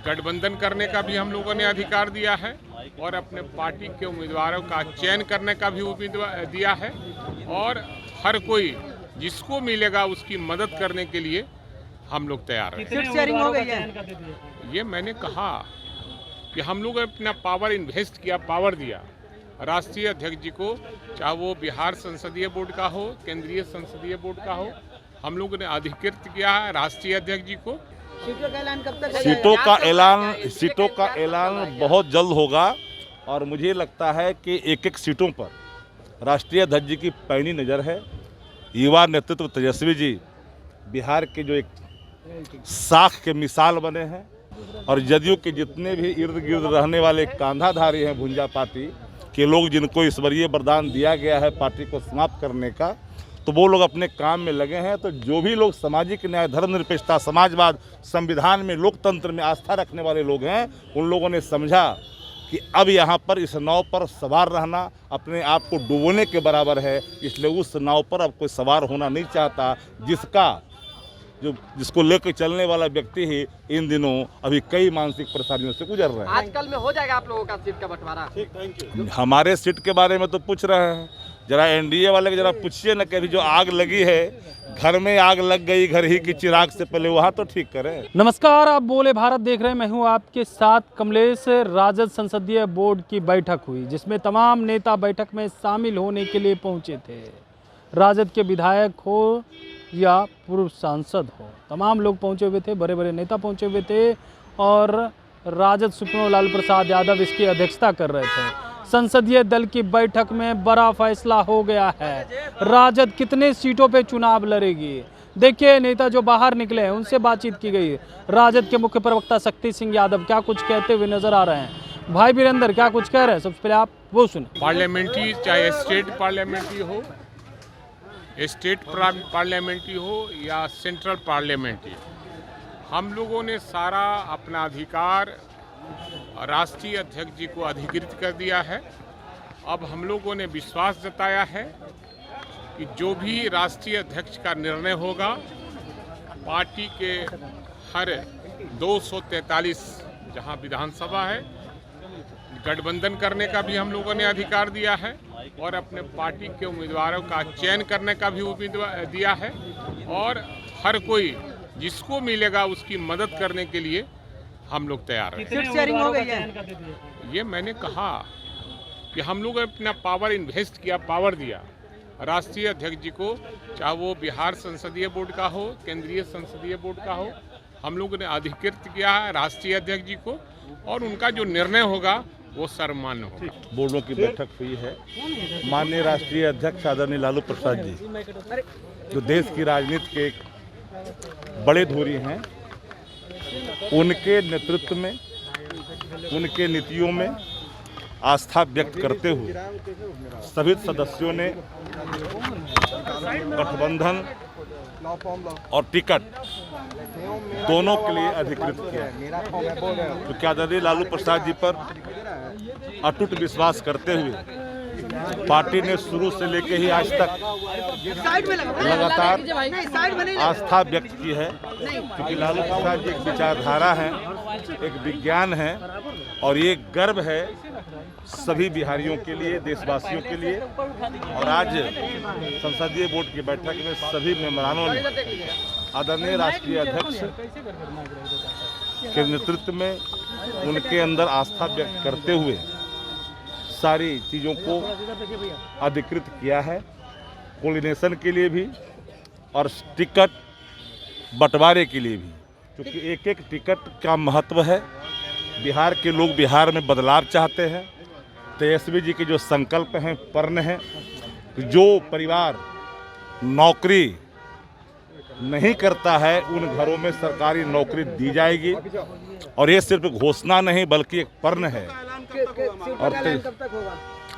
गठबंधन करने का भी हम लोगों ने अधिकार दिया है और अपने पार्टी के उम्मीदवारों का चयन करने का भी उम्मीदवार दिया है और हर कोई जिसको मिलेगा उसकी मदद करने के लिए हम लोग तैयार हैं। सीट शेयरिंग हो गई है। ये मैंने कहा कि हम लोग अपना पावर इन्वेस्ट किया, पावर दिया राष्ट्रीय अध्यक्ष जी को, चाहे वो बिहार संसदीय बोर्ड का हो, केंद्रीय संसदीय बोर्ड का हो, हम लोगों ने अधिकृत किया है राष्ट्रीय अध्यक्ष जी को। सीटों का ऐलान कब तक? सीटों का ऐलान बहुत जल्द होगा और मुझे लगता है कि एक एक सीटों पर राष्ट्रीय अध्यक्ष जी की पैनी नज़र है। युवा नेतृत्व तेजस्वी जी बिहार के जो एक साख के मिसाल बने हैं और जदयू के जितने भी इर्द गिर्द रहने वाले कांधाधारी हैं भुंजा पार्टी के लोग, जिनको ईश्वरीय वरदान दिया गया है पार्टी को समाप्त करने का, तो वो लोग अपने काम में लगे हैं। तो जो भी लोग सामाजिक न्याय, धर्मनिरपेक्षता, समाजवाद, संविधान में, लोकतंत्र में आस्था रखने वाले लोग हैं, उन लोगों ने समझा कि अब यहाँ पर इस नाव पर सवार रहना अपने आप को डुबोने के बराबर है। इसलिए उस नाव पर अब कोई सवार होना नहीं चाहता, जिसको लेकर चलने वाला व्यक्ति ही इन दिनों अभी कई मानसिक परेशानियों से गुजर रहे हैं। आजकल में हो जाएगा आप लोगों का सीट का बंटवारा? हमारे सीट के बारे में तो पूछ रहे हैं, जरा एनडीए वाले के जरा पूछिए न, कभी जो आग लगी है, घर में आग लग गई घर ही की चिराग से पहले, वहाँ तो ठीक करें। नमस्कार, आप बोले भारत देख रहे हैं। मैं हूं आपके साथ कमलेश। राजद संसदीय बोर्ड की बैठक हुई जिसमें तमाम नेता बैठक में शामिल होने के लिए पहुंचे थे। राजद के विधायक हो या पूर्व सांसद हो, तमाम लोग पहुंचे हुए थे, बड़े बड़े नेता पहुंचे हुए थे और राजद सुप्रीमो लालू प्रसाद यादव इसकी अध्यक्षता कर रहे थे। संसदीय दल की बैठक में बड़ा फैसला हो गया है। राजद कितने सीटों पे चुनाव लड़ेगी, देखिए नेता जो बाहर निकले हैं उनसे बातचीत की गई। राजद के मुख्य प्रवक्ता शक्ति सिंह यादव क्या कुछ कहते हुए नजर आ रहे हैं, भाई वीरेंद्र क्या कुछ कह रहे हैं, सबसे पहले आप वो सुने। पार्लियामेंट्री, चाहे स्टेट पार्लियामेंट्री हो, स्टेट पार्लियामेंट्री हो या सेंट्रल पार्लियामेंट्री, हम लोगों ने सारा अपना अधिकार राष्ट्रीय अध्यक्ष जी को अधिकृत कर दिया है। अब हम लोगों ने विश्वास जताया है कि जो भी राष्ट्रीय अध्यक्ष का निर्णय होगा, पार्टी के हर 243 जहां विधानसभा है, गठबंधन करने का भी हम लोगों ने अधिकार दिया है और अपने पार्टी के उम्मीदवारों का चयन करने का भी उम्मीदवार दिया है और हर कोई जिसको मिलेगा उसकी मदद करने के लिए हम लोग तैयार हैं। सीट शेयरिंग हो गई है। ये मैंने कहा कि हम लोग अपना पावर इन्वेस्ट किया, पावर दिया राष्ट्रीय अध्यक्ष जी को, चाहे वो बिहार संसदीय बोर्ड का हो, केंद्रीय संसदीय बोर्ड का हो, हम लोगों ने अधिकृत किया है राष्ट्रीय अध्यक्ष जी को और उनका जो निर्णय होगा वो सर्वमान्य होगा। बोर्डों की बैठक हुई है। माननीय राष्ट्रीय अध्यक्ष आदरणीय लालू प्रसाद जी, जो देश की राजनीति के एक बड़े धुरी हैं, उनके नेतृत्व में, उनके नीतियों में आस्था व्यक्त करते हुए सभी सदस्यों ने गठबंधन और टिकट दोनों के लिए अधिकृत किया, क्योंकि आदरणीय लालू प्रसाद जी पर अटूट विश्वास करते हुए पार्टी ने शुरू से लेकर ही आज तक लगातार आस्था व्यक्त की है। क्योंकि लालू प्रसाद जी एक विचारधारा है, एक विज्ञान है और ये गर्व है सभी बिहारियों के लिए, देशवासियों के लिए। और आज संसदीय बोर्ड की बैठक में सभी मेंबरानों ने आदरणीय राष्ट्रीय अध्यक्ष के नेतृत्व में उनके अंदर आस्था व्यक्त करते हुए सारी चीज़ों को अधिकृत किया है, कोऑर्डिनेशन के लिए भी और टिकट बंटवारे के लिए भी, क्योंकि एक एक टिकट का महत्व है। बिहार के लोग बिहार में बदलाव चाहते हैं। तेजस्वी जी के जो संकल्प हैं, प्रण हैं, जो परिवार नौकरी नहीं करता है उन घरों में सरकारी नौकरी दी जाएगी और ये सिर्फ घोषणा नहीं बल्कि एक प्रण है।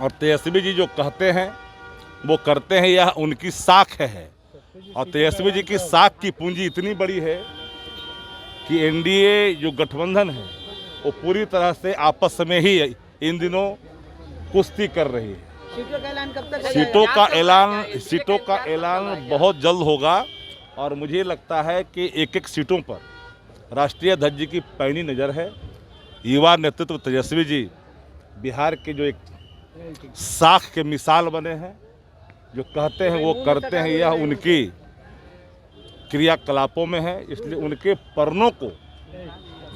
और तेजस्वी जी जो कहते हैं वो करते हैं, यह उनकी साख है। और तेजस्वी जी की साख की पूंजी इतनी बड़ी है कि एनडीए जो गठबंधन है वो पूरी तरह से आपस में ही इन दिनों कुश्ती कर रही है। सीटों का ऐलान कब तक? सीटों का ऐलान बहुत जल्द होगा और मुझे लगता है कि एक एक सीटों पर राष्ट्रीय अध्यक्ष जी की पैनी नज़र है। युवा नेतृत्व तेजस्वी जी बिहार के जो एक साख के मिसाल बने हैं, जो कहते हैं वो करते हैं, यह उनकी क्रियाकलापों में है। इसलिए उनके पर्नों को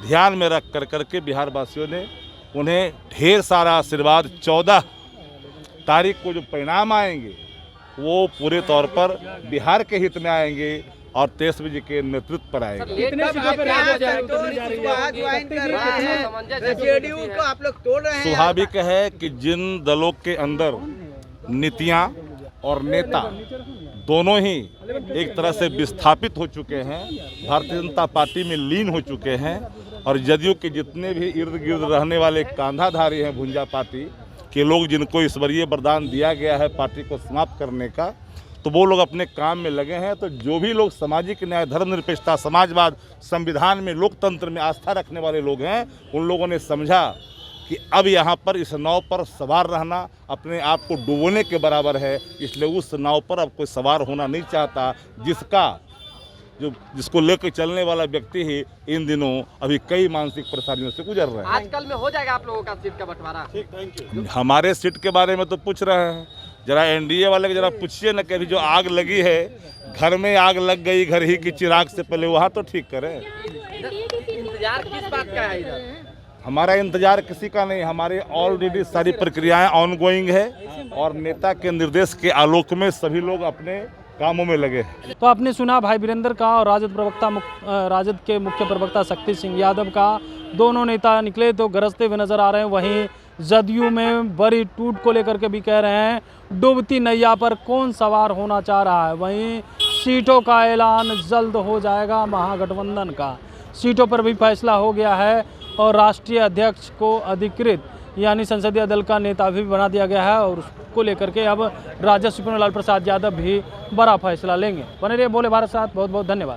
ध्यान में रख करके बिहार वासियों ने उन्हें ढेर सारा आशीर्वाद 14 तारीख को जो परिणाम आएंगे वो पूरे तौर पर बिहार के हित में आएंगे और तेजस्वी जी के नेतृत्व पर आएंगे। जेडीयू को आप लोग तोड़ रहे हैं। स्वाभाविक है कि जिन दलों के अंदर नीतियां और नेता दोनों ही एक तरह से विस्थापित हो चुके हैं, भारतीय जनता पार्टी में लीन हो चुके हैं, और जदयू के जितने भी इर्द गिर्द रहने वाले कांधाधारी हैं भुंजा पार्टी के लोग, जिनको ईश्वरीय वरदान दिया गया है पार्टी को समाप्त करने का, तो वो लोग अपने काम में लगे हैं। तो जो भी लोग सामाजिक न्याय, धर्मनिरपेक्षता, समाजवाद, संविधान में, लोकतंत्र में आस्था रखने वाले लोग हैं, उन लोगों ने समझा कि अब यहाँ पर इस नाव पर सवार रहना अपने आप को डुबोने के बराबर है। इसलिए उस नाव पर अब कोई सवार होना नहीं चाहता, जिसको लेकर चलने वाला व्यक्ति ही इन दिनों अभी कई मानसिक परेशानियों से गुजर रहे हैं। आजकल में हो जाएगा आप लोगों का सीट का बंटवारा? हमारे सीट के बारे में तो पूछ रहे हैं, जरा एनडीए वाले के जरा पूछिए न, कभी जो आग लगी है, घर में आग लग गई घर ही की चिराग से पहले, वहाँ तो ठीक करें। इंतजार किस बात का है इधर? हमारा इंतजार किसी का नहीं, हमारे ऑलरेडी सारी प्रक्रियाएं ऑनगोइंग है और नेता के निर्देश के आलोक में सभी लोग अपने कामों में लगे हैं। तो आपने सुना भाई वीरेंद्र का और राजद के मुख्य प्रवक्ता शक्ति सिंह यादव का। दोनों नेता निकले तो गरजते हुए नजर आ रहे हैं। वहीं जदयू में बड़ी टूट को लेकर के भी कह रहे हैं डूबती नैया पर कौन सवार होना चाह रहा है। वहीं सीटों का ऐलान जल्द हो जाएगा, महागठबंधन का सीटों पर भी फैसला हो गया है और राष्ट्रीय अध्यक्ष को अधिकृत यानी संसदीय दल का नेता भी बना दिया गया है और उसको लेकर के अब राजद सुप्रीमो लालू प्रसाद यादव भी बड़ा फैसला लेंगे। बने रहिए बोले भारत साथ, बहुत बहुत धन्यवाद।